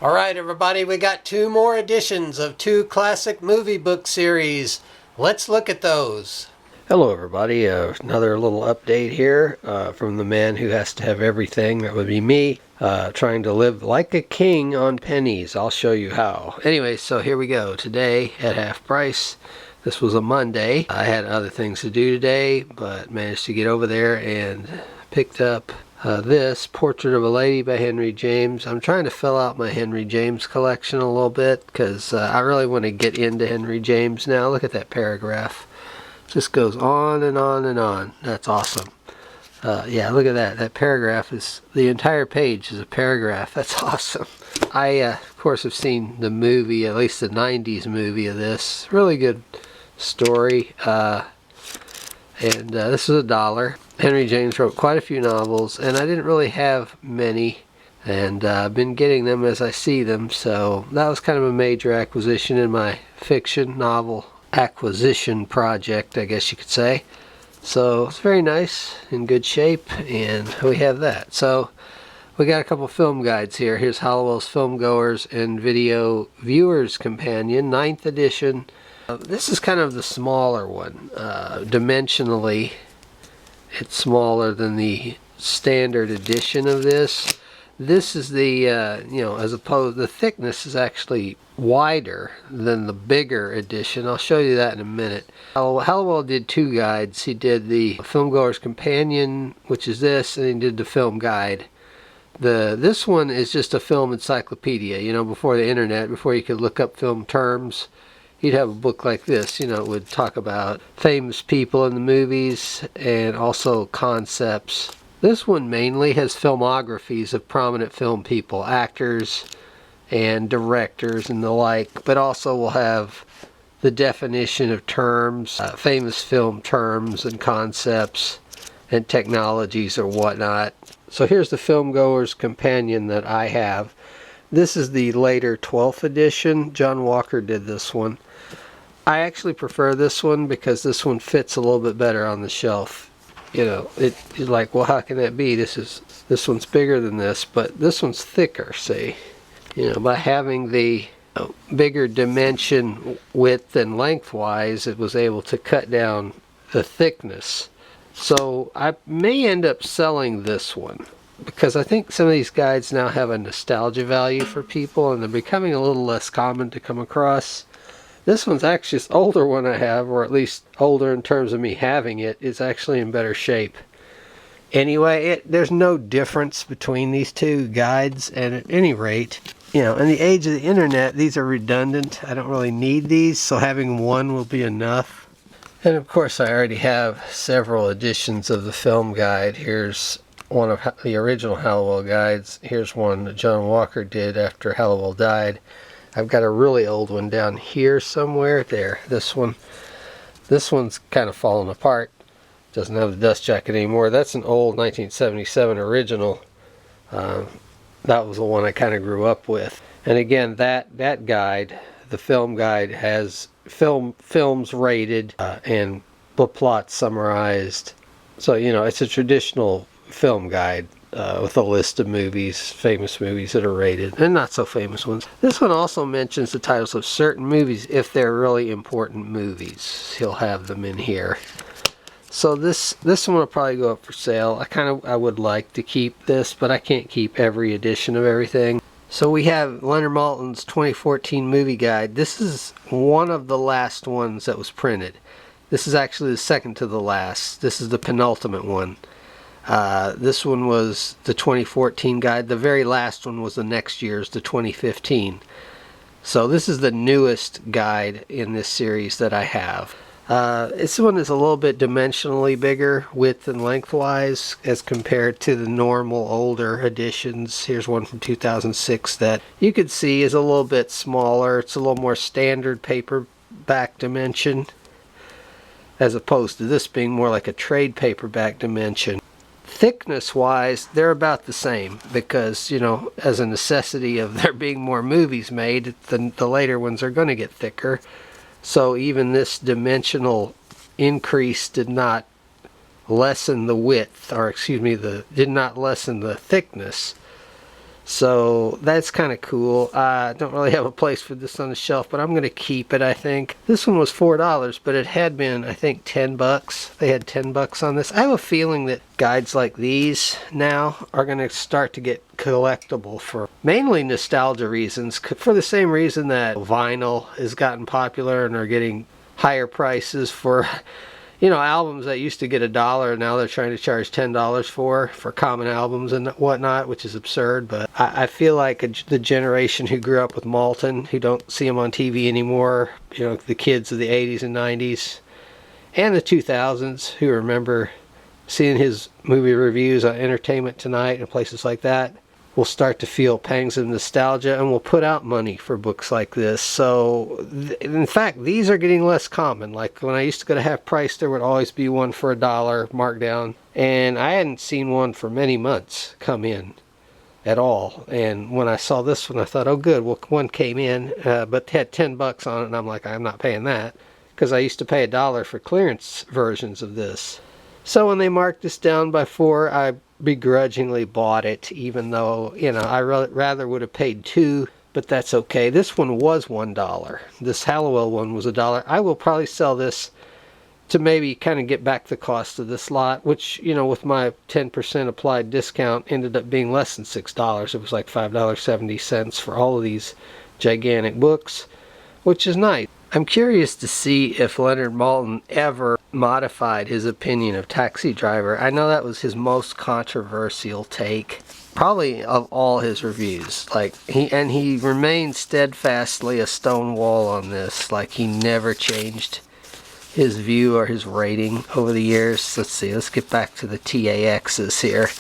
All right, everybody, we got two more editions of two classic movie book series. Let's look at those. Hello, everybody. Another little update here from the man who has to have everything. That would be me, trying to live like a king on pennies. I'll show you how. Anyway, so here we go. Today at half price. This was a Monday. I had other things to do today, but managed to get over there and picked up this Portrait of a Lady by Henry James. I'm trying to fill out my Henry James collection a little bit because I really want to get into Henry James now. Look at that paragraph. Just goes on and on and on. That's awesome. Yeah, look at that. That paragraph is, the entire page is a paragraph. That's awesome. I, of course, have seen the movie, at least the 90s movie of this. Really good story. And this is $1. Henry James wrote quite a few novels, and I didn't really have many, and I've been getting them as I see them, so that was kind of a major acquisition in my fiction novel acquisition project, I guess you could say. So it's very nice, in good shape, and we have that. So we got a couple film guides here. Here's Hallowell's Film Goers and Video Viewers Companion, 9th edition. This is kind of the smaller one. Dimensionally, it's smaller than the standard edition of this. This is the, as opposed, the thickness is actually wider than the bigger edition. I'll show you that in a minute. Hallowell did two guides. He did the Film Goer's Companion, which is this, and he did the film guide. This one is just a film encyclopedia. Before the internet, before you could look up film terms, you'd have a book like this. It would talk about famous people in the movies and also concepts. This one mainly has filmographies of prominent film people, actors and directors and the like, but also will have the definition of terms, famous film terms and concepts and technologies or whatnot. So here's the Film Goer's Companion that I have. This is the later 12th edition. John Walker did this one. I actually prefer this one because this one fits a little bit better on the shelf. It's like, well, how can that be? This one's bigger than this, but this one's thicker, see? By having the bigger dimension width and lengthwise, it was able to cut down the thickness. So I may end up selling this one because I think some of these guides now have a nostalgia value for people and they're becoming a little less common to come across. This one's actually, this older one I have, or at least older in terms of me having it, is actually in better shape. Anyway, there's no difference between these two guides, and at any rate, in the age of the internet, these are redundant. I don't really need these, so having one will be enough. And of course, I already have several editions of the film guide. Here's one of the original Hallowell guides. Here's one that John Walker did after Hallowell died. I've got a really old one down here somewhere. There, this one. This one's kind of fallen apart. Doesn't have the dust jacket anymore. That's an old 1977 original. That was the one I kind of grew up with. And again, that guide, the film guide, has films rated and the plot summarized. So, it's a traditional film guide. With a list of movies, famous movies that are rated, and not so famous ones. This one also mentions the titles of certain movies if they're really important movies. He'll have them in here. So this one will probably go up for sale. I would like to keep this, but I can't keep every edition of everything. So we have Leonard Maltin's 2014 movie guide. This is one of the last ones that was printed. This is actually the second to the last. This is the penultimate one. This one was the 2014 guide. The very last one was the next year's, the 2015. So this is the newest guide in this series that I have. This one is a little bit dimensionally bigger, width and lengthwise, as compared to the normal older editions. Here's one from 2006 that you could see is a little bit smaller. It's a little more standard paperback dimension, as opposed to this being more like a trade paperback dimension. Thickness wise, they're about the same because, as a necessity of there being more movies made, the later ones are going to get thicker. So even this dimensional increase did not lessen the width, or did not lessen the thickness. So that's kind of cool. I don't really have a place for this on the shelf, but I'm going to keep it, I think. This one was $4, but it had been, I think, $10. They had $10 on this. I have a feeling that guides like these now are going to start to get collectible for mainly nostalgia reasons, for the same reason that vinyl has gotten popular and are getting higher prices for albums that used to get $1, now they're trying to charge $10 for common albums and whatnot, which is absurd. But I feel like the generation who grew up with Maltin, who don't see him on TV anymore, the kids of the 80s and 90s and the 2000s who remember seeing his movie reviews on Entertainment Tonight and places like that, will start to feel pangs of nostalgia and will put out money for books like this. So, in fact, these are getting less common. Like when I used to go to Half Price, there would always be one for $1 marked down, and I hadn't seen one for many months come in at all. And when I saw this one, I thought, oh good, well, one came in, but had $10 on it, and I'm like, I'm not paying that, because I used to pay $1 for clearance versions of this. So when they marked this down by 4, I begrudgingly bought it, even though, I rather would have paid $2, but that's okay. This one was $1. This Hallowell one was $1. I will probably sell this to maybe kind of get back the cost of this lot, which, with my 10% applied discount, ended up being less than $6. It was like $5.70 for all of these gigantic books, which is nice. I'm curious to see if Leonard Maltin ever modified his opinion of Taxi Driver. I know that was his most controversial take, probably of all his reviews. He remained steadfastly a stone wall on this. Like, he never changed his view or his rating over the years. Let's see, let's get back to the TAXs here.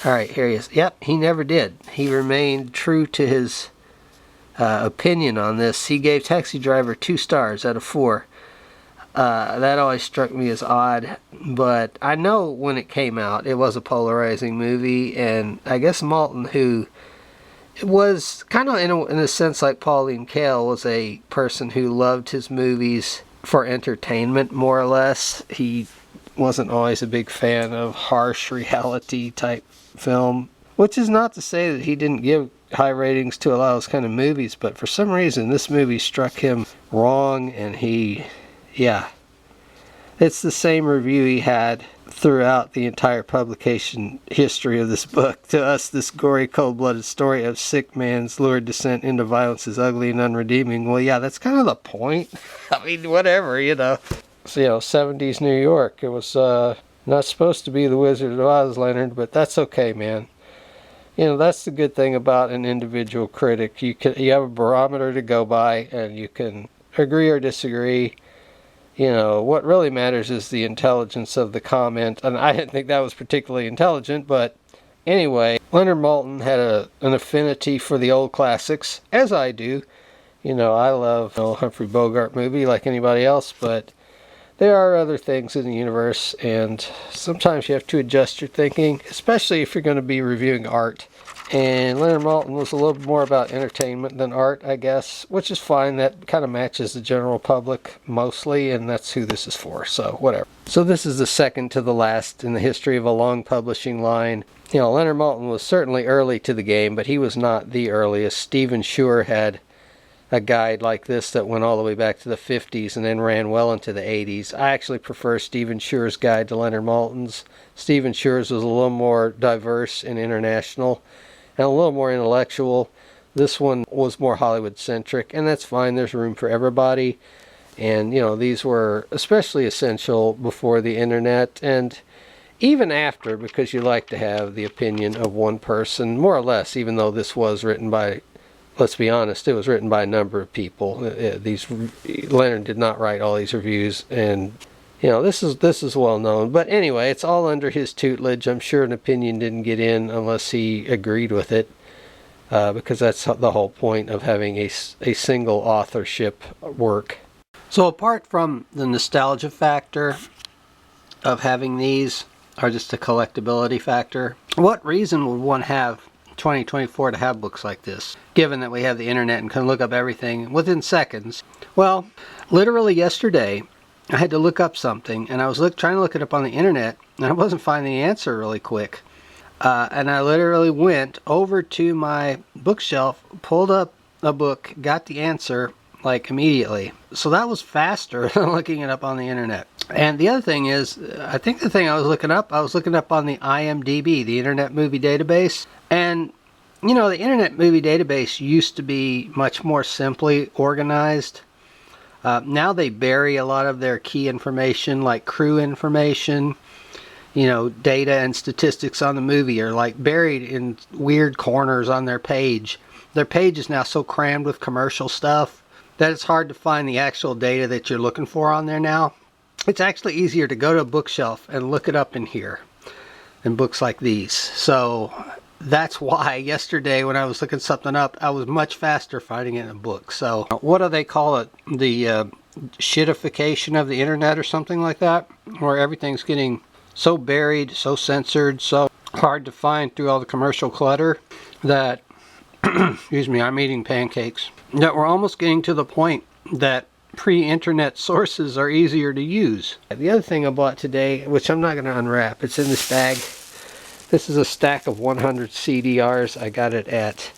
Alright, here he is. Yep, he never did. He remained true to his opinion on this. He gave Taxi Driver 2 stars out of 4. That always struck me as odd, but I know when it came out it was a polarizing movie, and I guess Maltin, who was kind of in a sense like Pauline Kael, was a person who loved his movies for entertainment, more or less. He wasn't always a big fan of harsh reality type film, which is not to say that he didn't give high ratings to a lot of those kind of movies, but for some reason this movie struck him wrong, and it's the same review he had throughout the entire publication history of this book. To us, this gory, cold-blooded story of sick man's lurid descent into violence is ugly and unredeeming. Well, yeah, that's kind of the point. I mean, whatever, So, 70s New York. It was not supposed to be the Wizard of Oz, Leonard, but that's okay, man. That's the good thing about an individual critic. You have a barometer to go by, and you can agree or disagree. What really matters is the intelligence of the comment, and I didn't think that was particularly intelligent, but anyway, Leonard Maltin had an affinity for the old classics, as I do. I love a Humphrey Bogart movie like anybody else, but there are other things in the universe, and sometimes you have to adjust your thinking, especially if you're going to be reviewing art. And Leonard Maltin was a little more about entertainment than art, I guess, which is fine. That kind of matches the general public mostly, and that's who this is for, so whatever. So this is the second to the last in the history of a long publishing line. Leonard Maltin was certainly early to the game, but he was not the earliest. Stephen Shure had a guide like this that went all the way back to the 50s and then ran well into the 80s. I actually prefer Stephen Shure's guide to Leonard Maltin's. Stephen Shure's was a little more diverse and international and a little more intellectual. This one was more Hollywood-centric, and that's fine. There's room for everybody. And, these were especially essential before the internet and even after, because you like to have the opinion of one person, more or less, even though this was written by, let's be honest, it was written by a number of people. Leonard did not write all these reviews, and this is well known. But anyway, it's all under his tutelage. I'm sure an opinion didn't get in unless he agreed with it, because that's the whole point of having a single authorship work. So apart from the nostalgia factor of having these, or just the collectability factor, what reason would one have 2024 to have books like this, given that we have the internet and can look up everything within seconds? Well, literally yesterday I had to look up something, and I was trying to look it up on the internet, and I wasn't finding the answer really quick. And I literally went over to my bookshelf, pulled up a book, got the answer like immediately. So that was faster than looking it up on the internet. And the other thing is, I think the thing I was looking up on the IMDb, the Internet Movie Database. And, you know, the Internet Movie Database used to be much more simply organized. Now they bury a lot of their key information, like crew information. You know, data and statistics on the movie are like buried in weird corners on their page. Their page is now so crammed with commercial stuff that it's hard to find the actual data that you're looking for on there now. It's actually easier to go to a bookshelf and look it up in here than books like these. So that's why yesterday when I was looking something up, I was much faster finding it in a book. So what do they call it? The shitification of the internet or something like that, where everything's getting so buried, so censored, so hard to find through all the commercial clutter that, excuse me, I'm eating pancakes, that we're almost getting to the point that pre-internet sources are easier to use. The other thing I bought today, which I'm not going to unwrap, it's in this bag. This is a stack of 100 CDRs. I got it at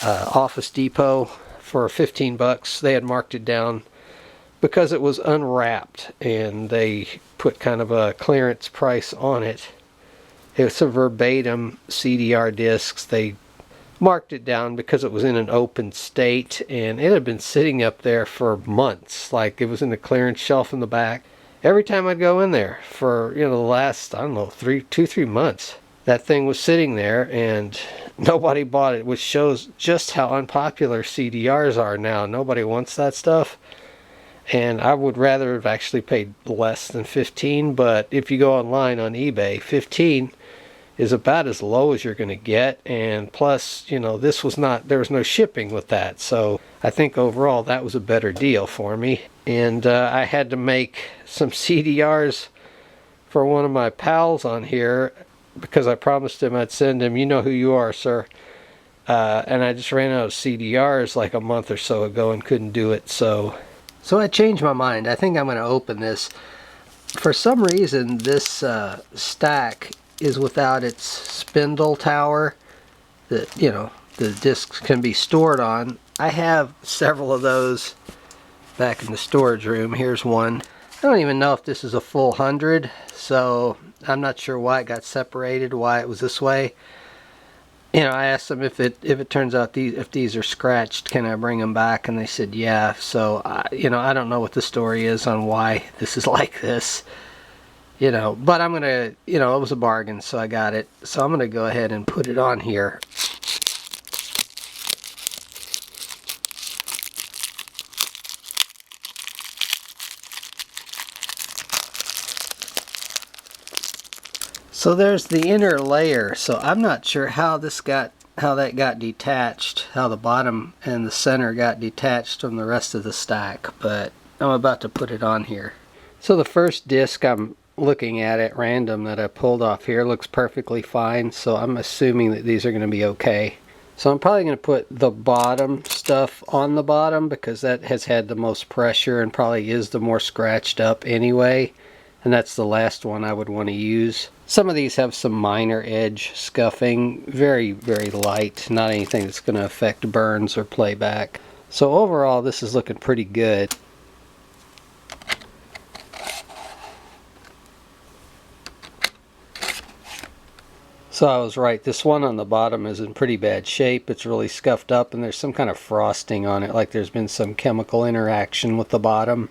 Office Depot for 15 bucks. They had marked it down because it was unwrapped, and they put kind of a clearance price on it. It's a verbatim CDR discs. They marked it down because it was in an open state, and it had been sitting up there for months. Like, it was in the clearance shelf in the back. Every time I'd go in there for, you know, the last, I don't know, 3 months, that thing was sitting there and nobody bought it, which shows just how unpopular CDRs are now. Nobody wants that stuff. And I would rather have actually paid less than 15, but if you go online on eBay, 15 is about as low as you're going to get. And plus, you know, there was no shipping with that. So I think overall that was a better deal for me. And I had to make some CDRs for one of my pals on here because I promised him I'd send him, you know who you are, sir. And I just ran out of CDRs like a month or so ago and couldn't do it. So I changed my mind. I think I'm going to open this. For some reason, this stack is without its spindle tower that, you know, the discs can be stored on. I have several of those back in the storage room. Here's one. I don't even know if this is a full 100, so I'm not sure why it got separated, why it was this way. You know, I asked them if it turns out if these are scratched, can I bring them back? And they said yeah. So you know, I don't know what the story is on why this is like this. You know, but I'm gonna, you know, it was a bargain, so I got it. So I'm gonna go ahead and put it on here. So there's the inner layer. So I'm not sure how that got detached, how the bottom and the center got detached from the rest of the stack, but I'm about to put it on here. So the first disc I'm looking at random that I pulled off here looks perfectly fine, so I'm assuming that these are going to be okay. So I'm probably going to put the bottom stuff on the bottom because that has had the most pressure and probably is the more scratched up anyway. And that's the last one I would want to use. Some of these have some minor edge scuffing, very, very light, not anything that's going to affect burns or playback. So overall, this is looking pretty good. So I was right, this one on the bottom is in pretty bad shape. It's really scuffed up and there's some kind of frosting on it, like there's been some chemical interaction with the bottom.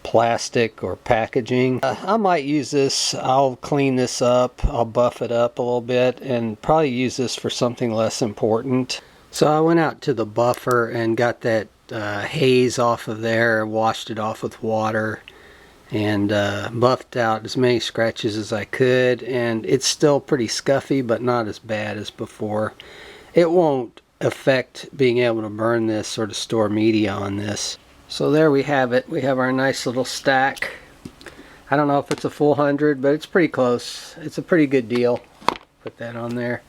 Plastic or packaging. I might use this. I'll clean this up, I'll buff it up a little bit and probably use this for something less important. So I went out to the buffer and got that haze off of there, washed it off with water and buffed out as many scratches as I could, and it's still pretty scuffy but not as bad as before. It won't affect being able to burn this or to store media on this. So there we have it. We have our nice little stack. I don't know if it's a full 100, but it's pretty close. It's a pretty good deal. Put that on there.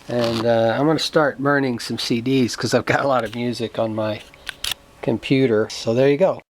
And I'm going to start burning some CDs because I've got a lot of music on my computer. So there you go.